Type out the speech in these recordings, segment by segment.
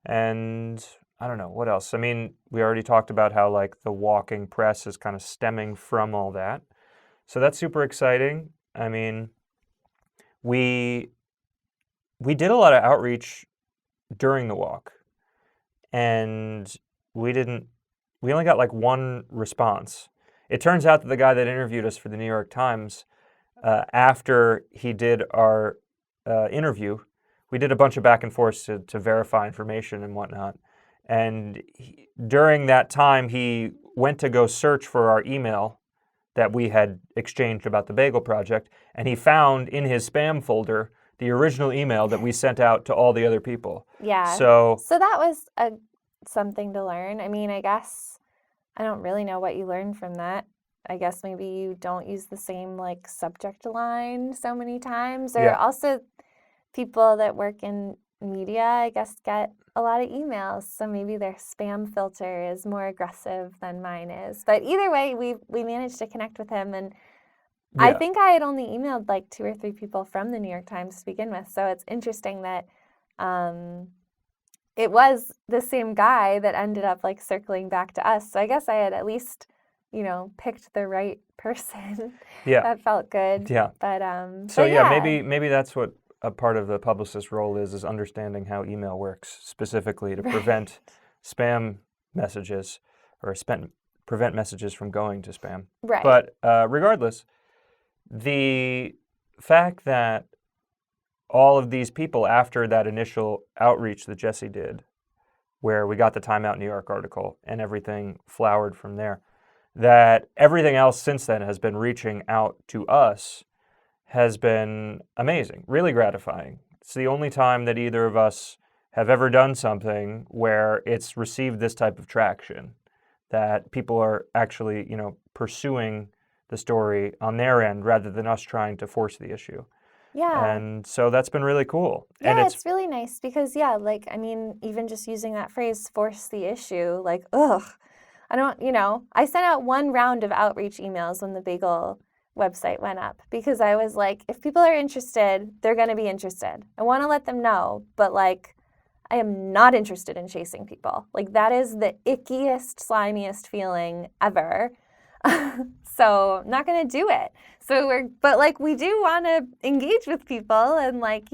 And I don't know, what else? I mean, we already talked about how like the walking press is kind of stemming from all that. So that's super exciting. I mean, we we did a lot of outreach during the walk, and we didn't we only got like one response. It turns out that the guy that interviewed us for the New York Times, after he did our interview, we did a bunch of back and forth to verify information and whatnot. And during that time, he went to go search for our email that we had exchanged about the bagel project, and he found in his spam folder the original email that we sent out to all the other people. Yeah. So So that was something to learn. I mean, I guess I don't really know what you learned from that. I guess maybe you don't use the same like subject line so many times. Or yeah, also people that work in media, I guess, get a lot of emails. So maybe their spam filter is more aggressive than mine is. But either way, we managed to connect with him, and I yeah, think I had only emailed like 2 or 3 people from the New York Times to begin with. So it's interesting that um, it was the same guy that ended up like circling back to us. So I guess I had at least, picked the right person. yeah, That felt good. yeah. But So yeah, yeah, maybe that's what a part of the publicist's role is understanding how email works specifically to right, prevent spam messages or prevent messages from going to spam. right. But regardless, the fact that all of these people after that initial outreach that Jessi did, where we got the Time Out New York article and everything flowered from there, that everything else since then has been reaching out to us has been amazing, really gratifying. It's the only time that either of us have ever done something where it's received this type of traction, that people are actually, pursuing the story on their end rather than us trying to force the issue. Yeah. And so that's been really cool. And Yeah, it's, it's really nice because, yeah, like, I mean, even just using that phrase, force the issue, like, ugh, I don't, I sent out one round of outreach emails when the bagel website went up because I was like, if people are interested, they're going to be interested. I want to let them know, but like, I am not interested in chasing people. Like, that is the ickiest, slimiest feeling ever. So I'm not going to do it. But like, we do want to engage with people and like,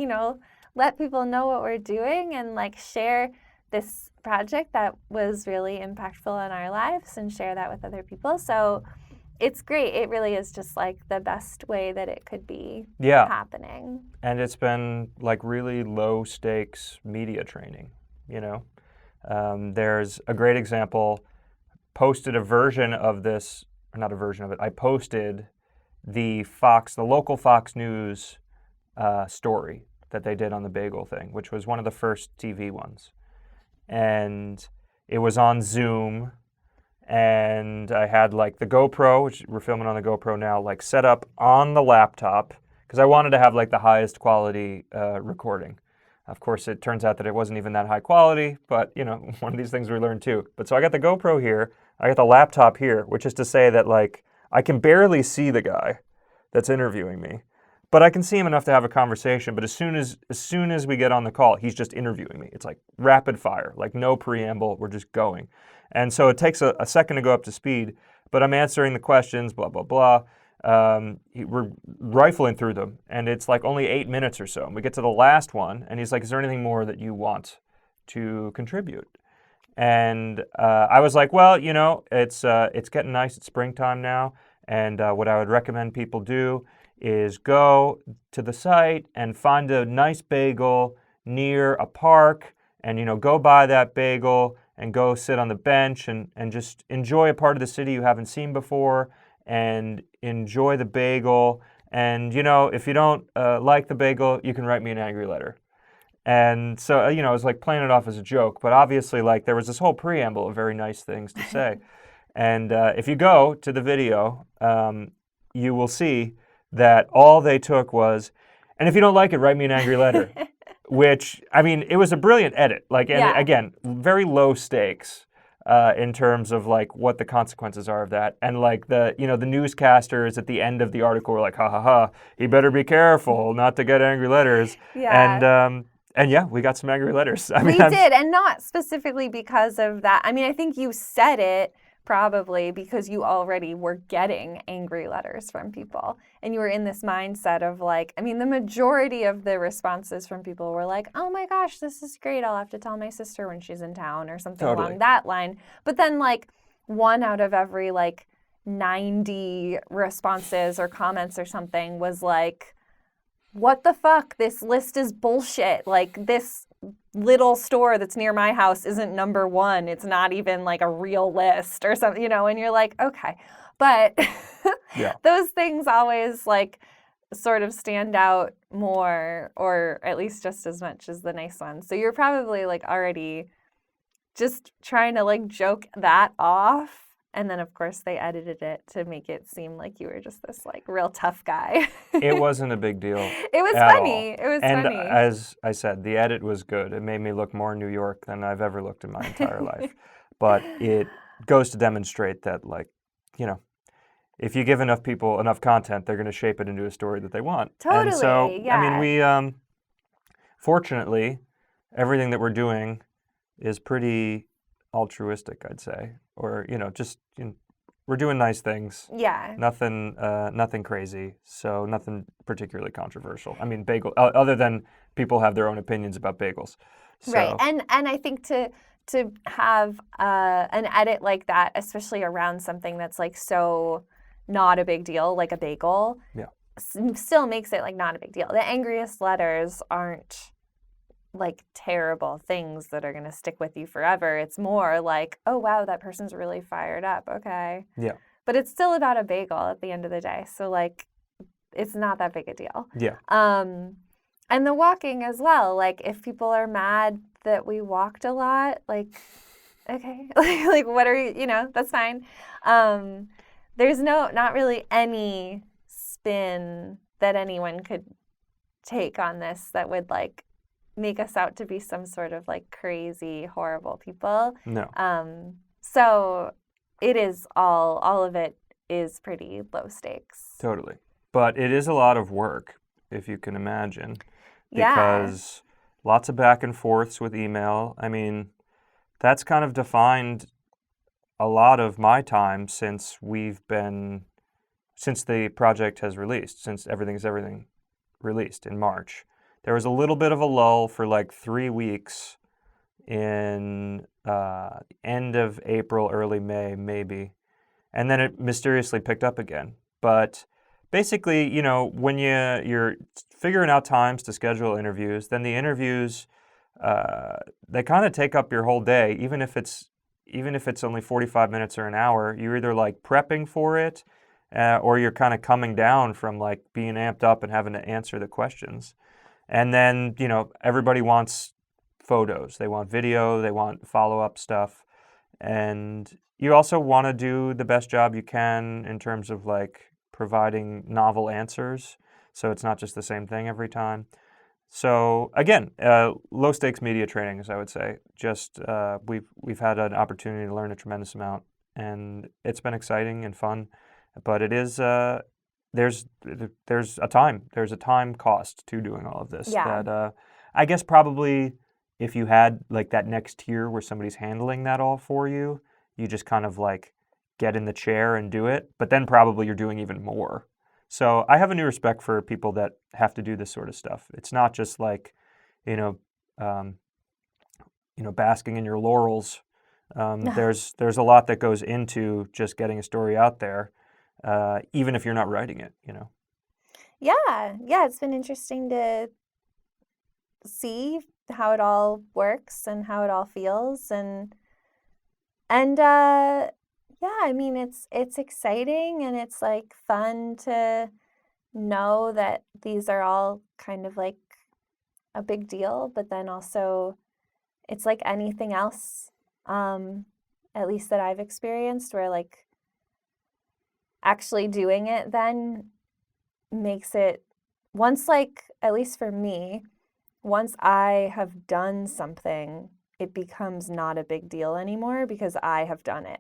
let people know what we're doing and like share this project that was really impactful in our lives and share that with other people. So it's great. It really is just like the best way that it could be yeah, happening. and it's been like really low stakes media training, you know? There's a great example, posted a version of this, or not a version of it, I posted the local Fox News story that they did on the bagel thing, which was one of the first TV ones. And it was on Zoom, and I had like the GoPro, which we're filming on the GoPro now, like set up on the laptop because I wanted to have like the highest quality recording. Of course, it turns out that it wasn't even that high quality, but one of these things we learned too. But so I got the GoPro here, I got the laptop here, which is to say that like I can barely see the guy that's interviewing me, but I can see him enough to have a conversation. But as soon as we get on the call, he's just interviewing me. It's like rapid fire, like no preamble. We're just going. And so it takes a second to go up to speed, but I'm answering the questions, blah, blah, blah. We're rifling through them, and it's like only 8 minutes or so. And we get to the last one, and he's like, is there anything more that you want to contribute? And I was like, well, it's getting nice. It's springtime now. And what I would recommend people do is go to the site and find a nice bagel near a park and, go buy that bagel and go sit on the bench and just enjoy a part of the city you haven't seen before and enjoy the bagel. And, if you don't like the bagel, you can write me an angry letter. And so, I was like playing it off as a joke, but obviously, like, there was this whole preamble of very nice things to say. And if you go to the video, you will see that all they took was, and if you don't like it, write me an angry letter. Which, I mean, it was a brilliant edit. Like, and Yeah. again, very low stakes in terms of like what the consequences are of that. And like the newscasters at the end of the article were like, ha ha ha, he better be careful not to get angry letters. And Yeah. And yeah, we got some angry letters. I mean, We did, and not specifically because of that. I mean, I think you said it probably because you already were getting angry letters from people. And you were in this mindset of like, I mean, the majority of the responses from people were like, oh my gosh, this is great. I'll have to tell my sister when she's in town or something Totally. along that line. But then like 1 out of every like 90 responses or comments or something was like, what the fuck? This list is bullshit. Like, this little store that's near my house isn't number 1. It's not even like a real list or something, you know, and you're like, okay. But Yeah. those things always like sort of stand out more, or at least just as much as the nice ones. So you're probably like already just trying to like joke that off. And then, of course, they edited it to make it seem like you were just this like real tough guy. It wasn't a big deal. It was at funny. all. It was And funny. as I said, the edit was good. It made me look more New York than I've ever looked in my entire life. But it goes to demonstrate that, like, you know, if you give enough people enough content, they're going to shape it into a story that they want. And so, Totally, I mean, yeah. we, fortunately, everything that we're doing is pretty altruistic, I'd say. Or, you know, just, you know, we're doing nice things. Yeah. Nothing crazy. So nothing particularly controversial. I mean, other than people have their own opinions about bagels. Right. So And I think to have an edit like that, especially around something that's like so not a big deal, like a bagel, yeah, still makes it like not a big deal. The angriest letters aren't like terrible things that are going to stick with you forever. It's more like, oh wow, that person's really fired up. Okay. yeah, But it's still about a bagel at the end of the day. So like it's not that big a deal. yeah, And the walking as well. Like if people are mad that we walked a lot, like okay, like what are you know, that's fine. There's not really any spin that anyone could take on this that would like make us out to be some sort of like crazy, horrible people. no, So it is all of it is pretty low stakes. totally. But it is a lot of work, if you can imagine, Yeah. because lots of back and forths with email. I mean, that's kind of defined a lot of my time since the project has released, since Everything is Everything released in March. There was a little bit of a lull for like 3 weeks in end of April, early May, maybe. And then it mysteriously picked up again. But basically, you know, when you're figuring out times to schedule interviews, then the interviews, they kind of take up your whole day, even if it's only 45 minutes or an hour. You're either like prepping for it, or you're kind of coming down from like being amped up and having to answer the questions. And then, you know, everybody wants photos, they want video, they want follow-up stuff. And you also want to do the best job you can in terms of like providing novel answers. So it's not just the same thing every time. So again, low stakes media training, as I would say. Just we've had an opportunity to learn a tremendous amount, and it's been exciting and fun. But it is there's a time cost to doing all of this. Yeah. That I guess probably if you had like that next tier where somebody's handling that all for you, you just kind of like get in the chair and do it. But then probably you're doing even more. So I have a new respect for people that have to do this sort of stuff. It's not just like, you know, basking in your laurels. There's a lot that goes into just getting a story out there, even if you're not writing it. You know. Yeah, it's been interesting to see how it all works and how it all feels, and yeah, I mean it's exciting, and it's like fun to know that these are all kind of like a big deal, but then also it's like anything else, at least that I've experienced, where like actually doing it then makes it, once like, at least for me, once I have done something, it becomes not a big deal anymore because I have done it.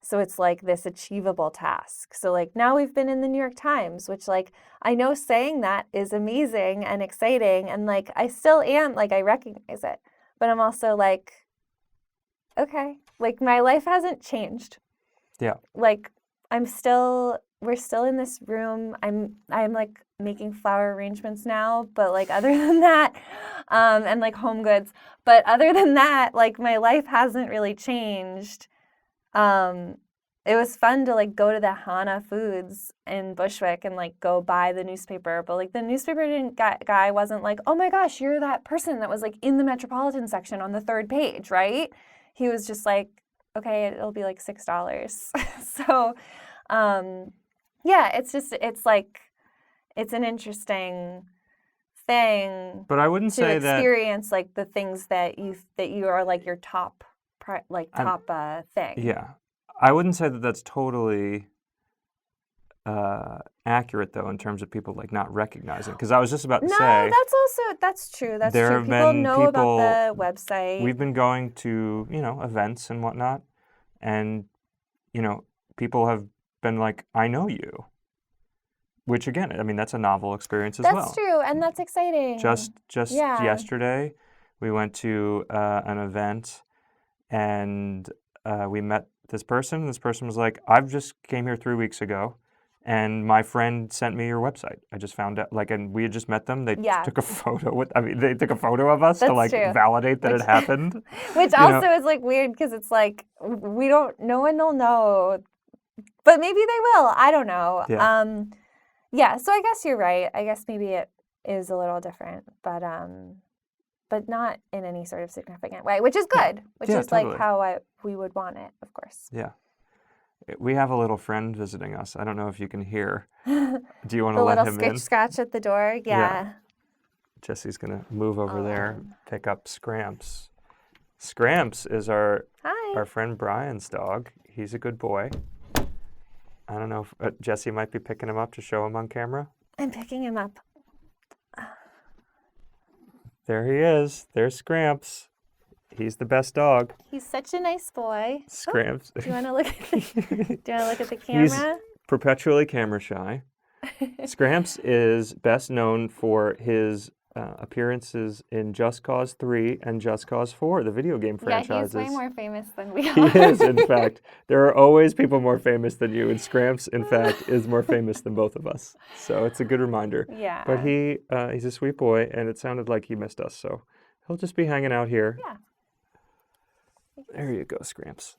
So it's like this achievable task. So like now we've been in the New York Times, which like I know saying that is amazing and exciting. And like I still am, like I recognize it. But I'm also like, okay, like my life hasn't changed. Yeah. Like we're still in this room. I'm like making flower arrangements now, but like other than that, and like home goods. But other than that, like my life hasn't really changed. It was fun to like go to the Hana Foods in Bushwick and like go buy the newspaper, but like the newspaper guy wasn't like, oh my gosh, you're that person that was like in the Metropolitan section on the 3rd page, right? He was just like, okay, it'll be like $6. So, yeah, it's like, it's an interesting thing But I wouldn't to say that experience like the things that you are like your top thing. Yeah. I wouldn't say that that's totally accurate, though, in terms of people like not recognizing. Because I was just about to No, say, that's true. That's there true. have People been know about the website. we've been going to, events and whatnot, and, people have been like, I know you. Which, again, I mean, that's a novel experience as well. That's true, and that's exciting. Just Yeah. yesterday, we went to an event, and we met this person. This person was like, I've just came here 3 weeks ago, and my friend sent me your website. I just found out, and we had just met them. They took a photo they took a photo of us to true. validate that it happened. Which also is like weird because it's like no one will know, but maybe they will. I don't know. Yeah. Yeah. So I guess you're right. I guess maybe it is a little different, but not in any sort of significant way, which is good, which is totally. like how we would want it, of course. Yeah. We have a little friend visiting us. I don't know if you can hear. Do you want to let him in? The little scratch at the door? Yeah. Jessi's going to move over there, pick up Scramps. Scramps is our friend Brian's dog. He's a good boy. I don't know if Jessi might be picking him up to show him on camera. I'm picking him up. There he is. There's Scramps. He's the best dog. He's such a nice boy. Scramps. Do you want to look at the camera? He's perpetually camera shy. Scramps is best known for his appearances in Just Cause 3 and Just Cause 4, the video game franchises. Yeah, he's way more famous than we are. He is, in fact. There are always people more famous than you, and Scramps, in fact, is more famous than both of us. So it's a good reminder. Yeah. But he's a sweet boy, and it sounded like he missed us, so he'll just be hanging out here. Yeah. There you go, Scramps.